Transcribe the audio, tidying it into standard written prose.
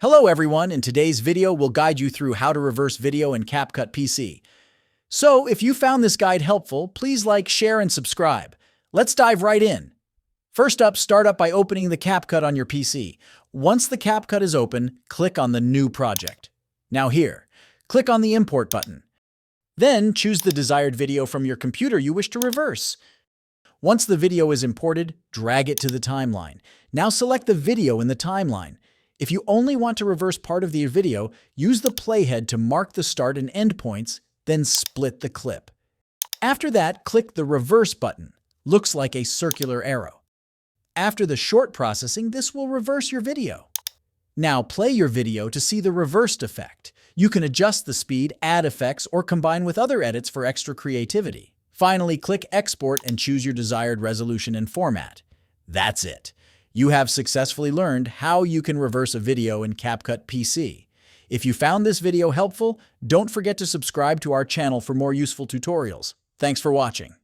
Hello everyone, in today's video we'll guide you through how to reverse video in CapCut PC. So if you found this guide helpful, please like, share, and subscribe. Let's dive right in. First up, start up by opening the CapCut on your PC. Once the CapCut is open, click on the New Project. Now here, click on the Import button. Then choose the desired video from your computer you wish to reverse. Once the video is imported, drag it to the timeline. Now select the video in the timeline. If you only want to reverse part of the video, use the playhead to mark the start and end points, then split the clip. After that, click the Reverse button. Looks like a circular arrow. After the short processing, this will reverse your video. Now play your video to see the reversed effect. You can adjust the speed, add effects, or combine with other edits for extra creativity. Finally, click Export and choose your desired resolution and format. That's it. You have successfully learned how you can reverse a video in CapCut PC. If you found this video helpful, don't forget to subscribe to our channel for more useful tutorials. Thanks for watching.